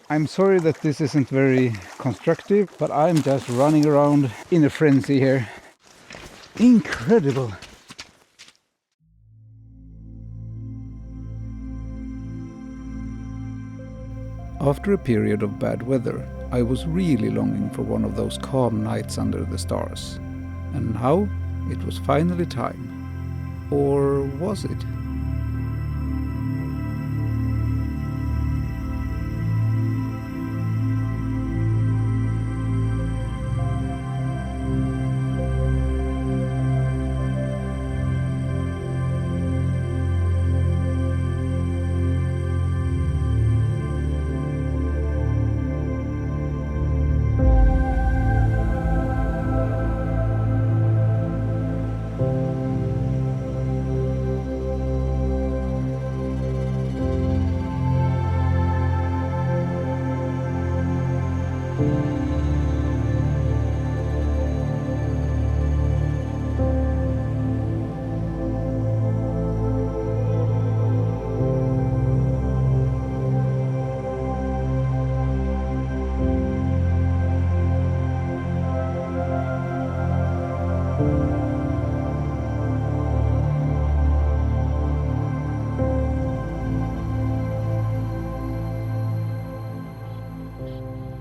I'm sorry that this isn't very constructive, but I'm just running around in a frenzy here. Incredible! After a period of bad weather, I was really longing for one of those calm nights under the stars. And now it was finally time. Or was it?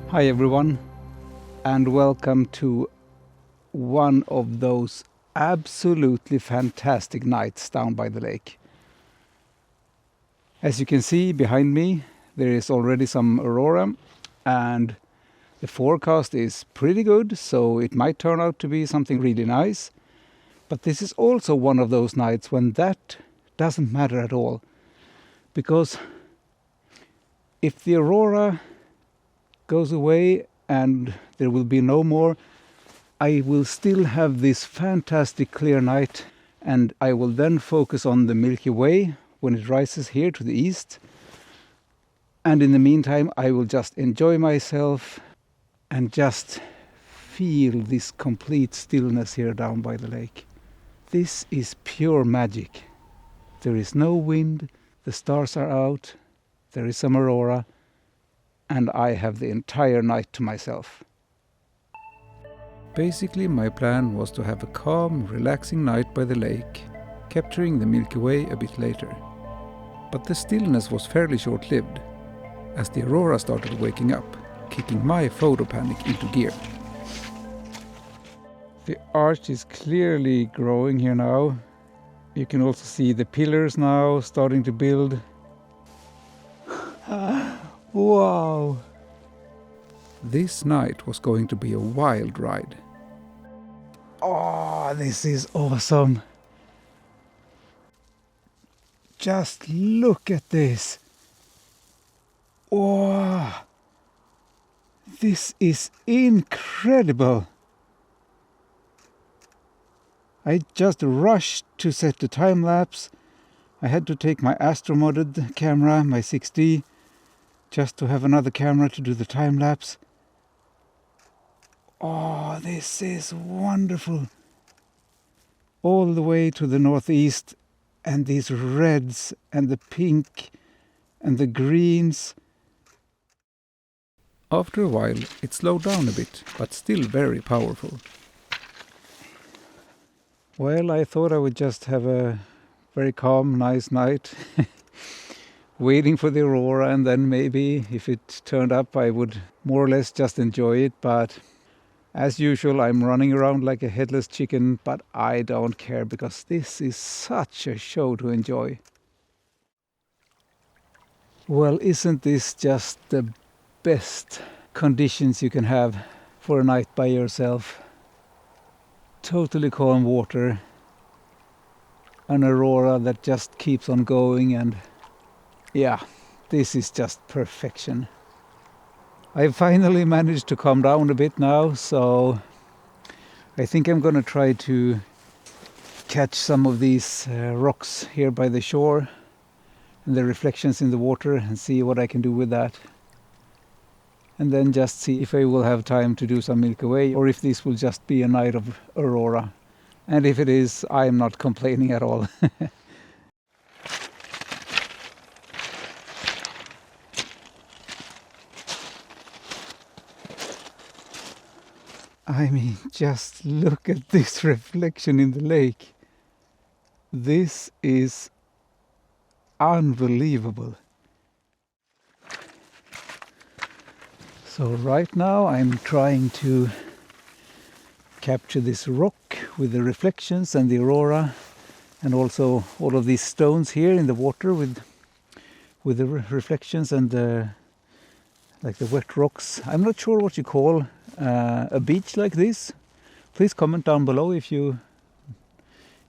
Hi everyone, and welcome to one of those absolutely fantastic nights down by the lake. As you can see behind me, there is already some aurora, and the forecast is pretty good, so it might turn out to be something really nice. But this is also one of those nights when that doesn't matter at all, because if the aurora goes away and there will be no more, I will still have this fantastic clear night, and I will then focus on the Milky Way when it rises here to the east. And in the meantime, I will just enjoy myself and just feel this complete stillness here down by the lake. This is pure magic. There is no wind, the stars are out, there is some aurora, and I have the entire night to myself. Basically, my plan was to have a calm, relaxing night by the lake, capturing the Milky Way a bit later. But the stillness was fairly short-lived, as the aurora started waking up, kicking my photo panic into gear. The arch is clearly growing here now. You can also see the pillars now starting to build. Wow! This night was going to be a wild ride. Oh, this is awesome! Just look at this! Wow! This is incredible! I just rushed to set the time lapse. I had to take my astromodified camera, my 6D, just to have another camera to do the time lapse. Oh, this is wonderful. All the way to the northeast, and these reds and the pink and the greens. After a while, it slowed down a bit, but still very powerful. Well, I thought I would just have a very calm, nice night. Waiting for the aurora, and then maybe if it turned up I would more or less just enjoy it. But as usual, I'm running around like a headless chicken, but I don't care because this is such a show to enjoy. Well, isn't this just the best conditions you can have for a night by yourself? Totally calm water, an aurora that just keeps on going, and yeah, this is just perfection. I finally managed to calm down a bit now, so I think I'm gonna try to catch some of these rocks here by the shore and the reflections in the water and see what I can do with that. And then just see if I will have time to do some Milky Way, or if this will just be a night of aurora. And if it is, I'm not complaining at all. I mean, just look at this reflection in the lake. This is unbelievable. So right now I'm trying to capture this rock with the reflections and the aurora, and also all of these stones here in the water with the reflections and the like the wet rocks. I'm not sure what you call a beach like this. Please comment down below if you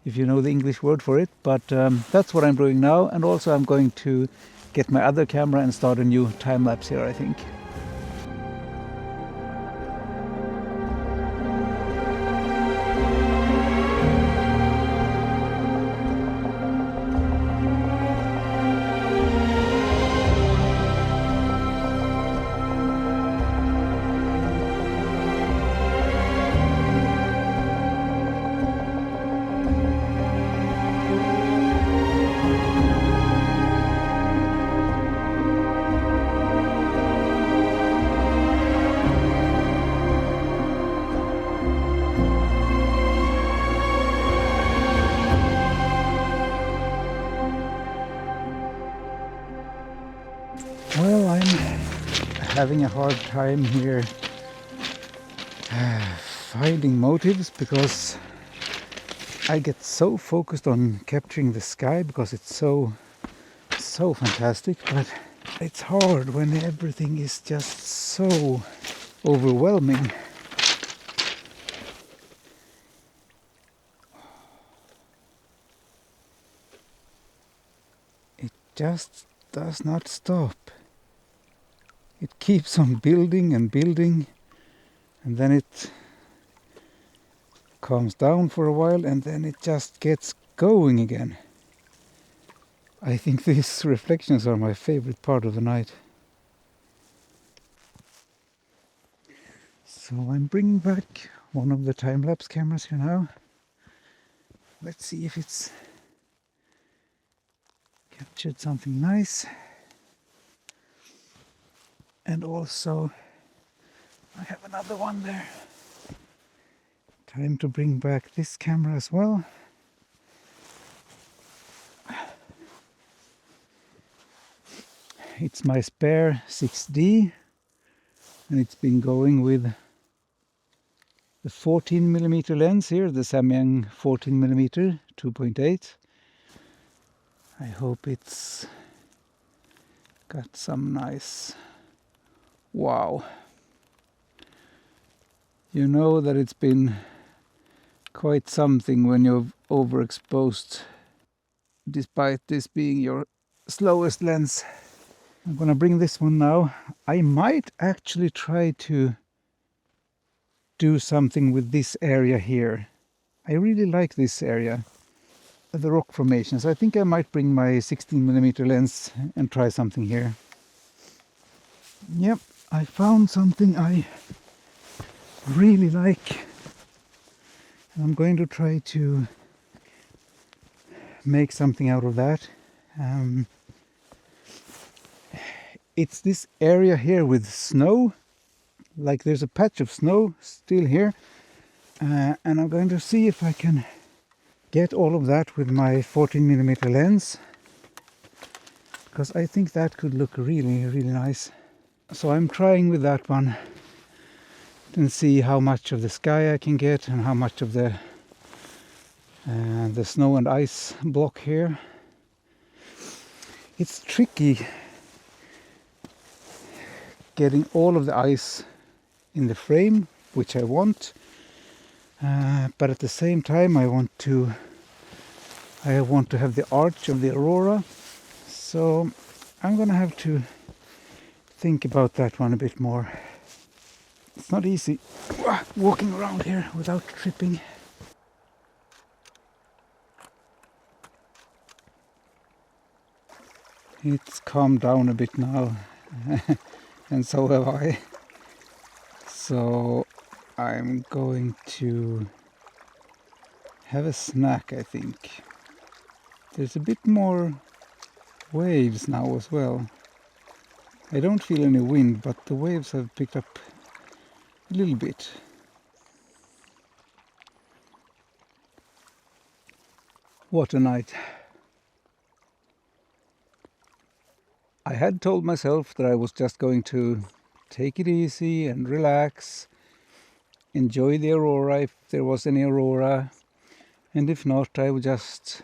know the English word for it. But that's what I'm doing now, and also I'm going to get my other camera and start a new time lapse here, I think. Well, I'm having a hard time here finding motives, because I get so focused on capturing the sky because it's so fantastic, but it's hard when everything is just so overwhelming. It just does not stop. It keeps on building and building, and then it calms down for a while, and then it just gets going again. I think these reflections are my favorite part of the night. So I'm bringing back one of the time-lapse cameras here now. Let's see if it's captured something nice. And also I have another one there. Time to bring back this camera as well. It's my spare 6D, and it's been going with the 14mm lens here, the Samyang 14mm 2.8. I hope it's got some nice... Wow. You know that it's been quite something when you're overexposed, despite this being your slowest lens. I'm gonna bring this one now. I might actually try to do something with this area here. I really like this area, the rock formations. I think I might bring my 16mm lens and try something here. Yep, I found something I really like. I'm going to try to make something out of that. It's this area here with snow, like there's a patch of snow still here, and I'm going to see if I can get all of that with my 14mm lens, because I think that could look really nice. So I'm trying with that one and see how much of the sky I can get and how much of the snow and ice block here. It's tricky getting all of the ice in the frame, which I want, but at the same time I want to have the arch of the aurora, so I'm gonna have to think about that one a bit more. It's not easy walking around here without tripping. It's calmed down a bit now, and so have I. So I'm going to have a snack, I think. There's a bit more waves now as well. I don't feel any wind, but the waves have picked up a little bit. What a night. I had told myself that I was just going to take it easy and relax, enjoy the aurora if there was any aurora, and if not, I would just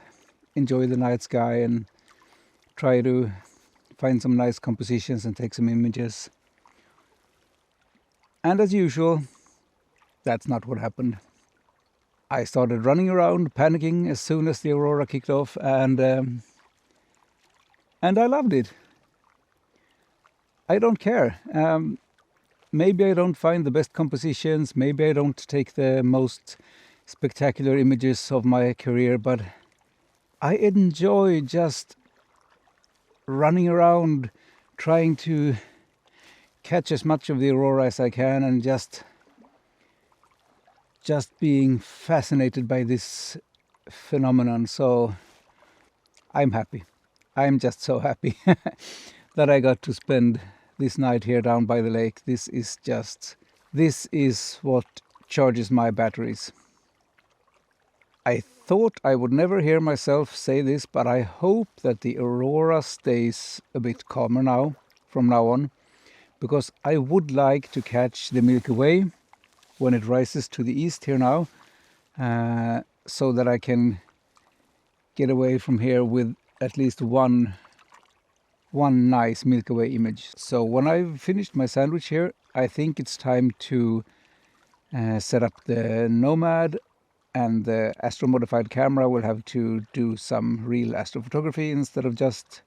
enjoy the night sky and try to find some nice compositions and take some images. And as usual, that's not what happened. I started running around, panicking as soon as the aurora kicked off, and I loved it. I don't care. Maybe I don't find the best compositions, maybe I don't take the most spectacular images of my career, but I enjoy just running around, trying to catch as much of the aurora as I can, and just being fascinated by this phenomenon. So I'm happy. I'm just so happy that I got to spend this night here down by the lake. This is what charges my batteries. I thought I would never hear myself say this, but I hope that the aurora stays a bit calmer now, from now on, because I would like to catch the Milky Way when it rises to the east here now, so that I can get away from here with at least one nice Milky Way image. So when I've finished my sandwich here, I think it's time to set up the Nomad, and the astromodified camera will have to do some real astrophotography instead of just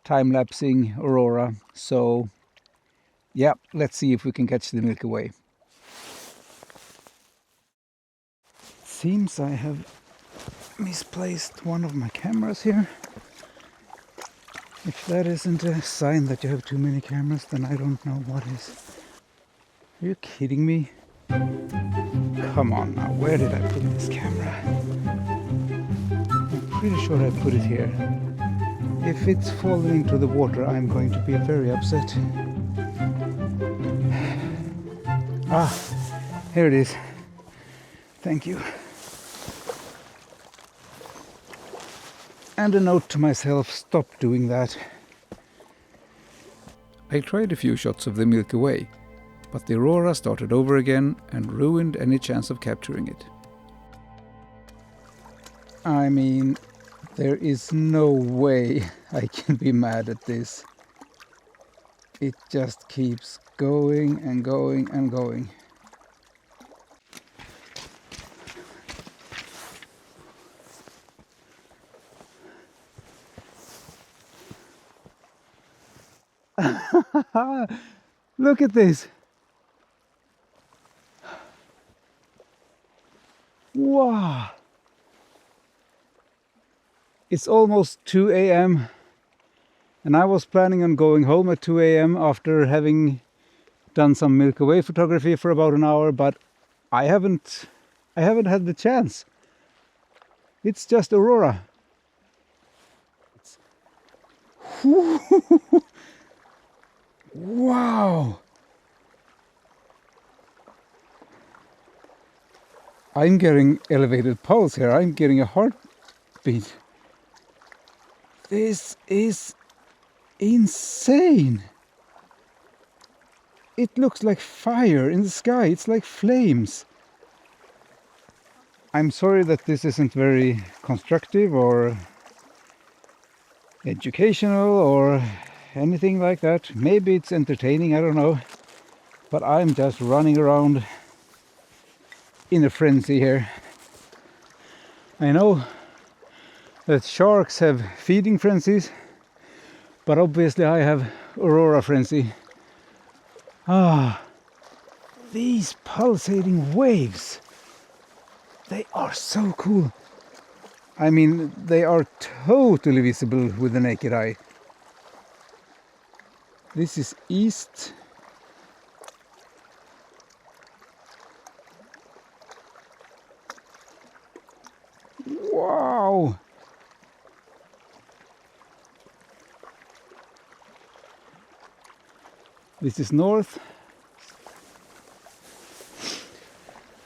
time-lapsing aurora. So yeah, let's see if we can catch the Milky Way. Seems I have misplaced one of my cameras here. If that isn't a sign that you have too many cameras, then I don't know what is. Are you kidding me? Come on now, where did I put this camera? I'm pretty sure I put it here. If it's fallen into the water, I'm going to be very upset. Ah, here it is. Thank you. And a note to myself, stop doing that. I tried a few shots of the Milky Way, but the aurora started over again and ruined any chance of capturing it. I mean, there is no way I can be mad at this. It just keeps going and going and going. Look at this. Wow. It's almost 2 a.m. and I was planning on going home at 2 a.m. after having done some Milky Way photography for about an hour, but I haven't had the chance. It's just aurora. Wow. I'm getting elevated pulse here. I'm getting a heartbeat. This is insane. It looks like fire in the sky. It's like flames. I'm sorry that this isn't very constructive or educational or anything like that. Maybe it's entertaining, I don't know. But I'm just running around in a frenzy here. I know that sharks have feeding frenzies, but obviously I have aurora frenzy. Ah, these pulsating waves, they are so cool. I mean, they are totally visible with the naked eye. This is east. Wow! This is north.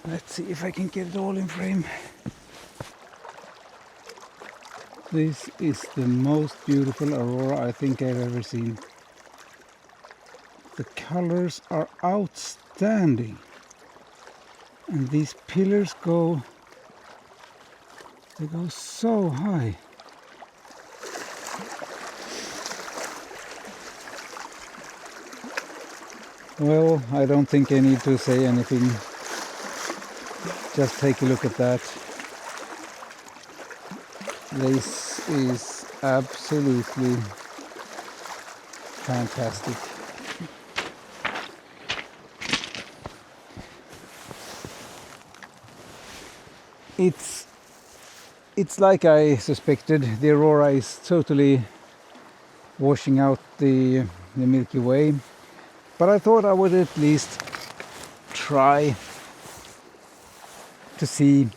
Let's see if I can get it all in frame. This is the most beautiful aurora I think I've ever seen. The colors are outstanding. And these pillars go so high. Well, I don't think I need to say anything. Just take a look at that. This is absolutely fantastic. It's like I suspected. The aurora is totally washing out the Milky Way. But I thought I would at least try to see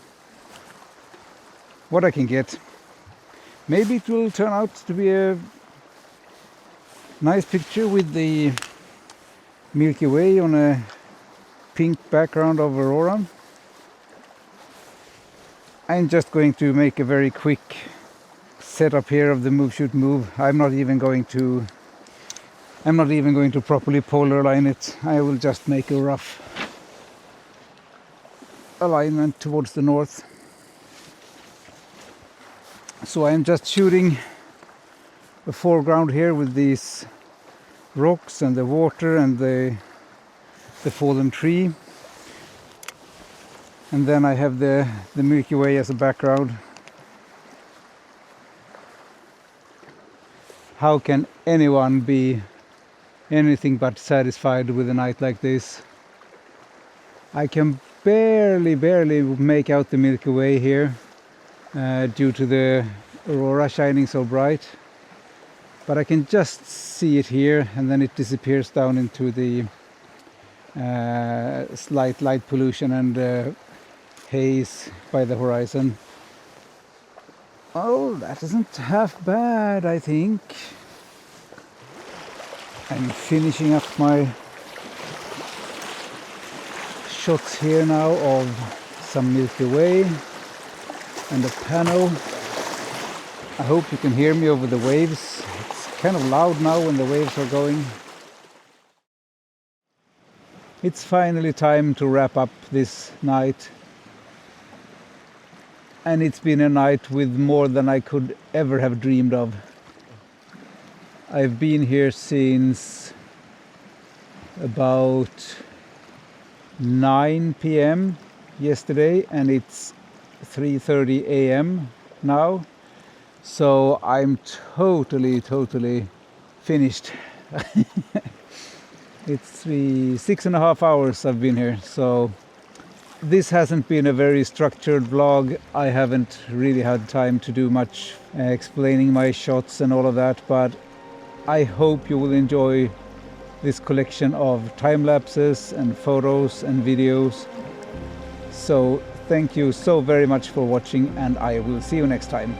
what I can get. Maybe it will turn out to be a nice picture with the Milky Way on a pink background of aurora. I'm just going to make a very quick setup here of the move shoot move. I'm not even going to properly polar align it. I will just make a rough alignment towards the north. So I'm just shooting a foreground here with these rocks and the water and the fallen tree. And then I have the Milky Way as a background. How can anyone be anything but satisfied with a night like this? I can barely make out the Milky Way here due to the aurora shining so bright. But I can just see it here, and then it disappears down into the slight light pollution and haze by the horizon. Oh, that isn't half bad, I think. I'm finishing up my shots here now of some Milky Way and a panel. I hope you can hear me over the waves. It's kind of loud now when the waves are going. It's finally time to wrap up this night. And it's been a night with more than I could ever have dreamed of. I've been here since about 9 p.m. yesterday, and it's 3:30 a.m. now. So I'm totally finished. It's 6.5 hours I've been here, so this hasn't been a very structured vlog. I haven't really had time to do much explaining my shots and all of that, but I hope you will enjoy this collection of time lapses and photos and videos. So thank you so very much for watching, and I will see you next time.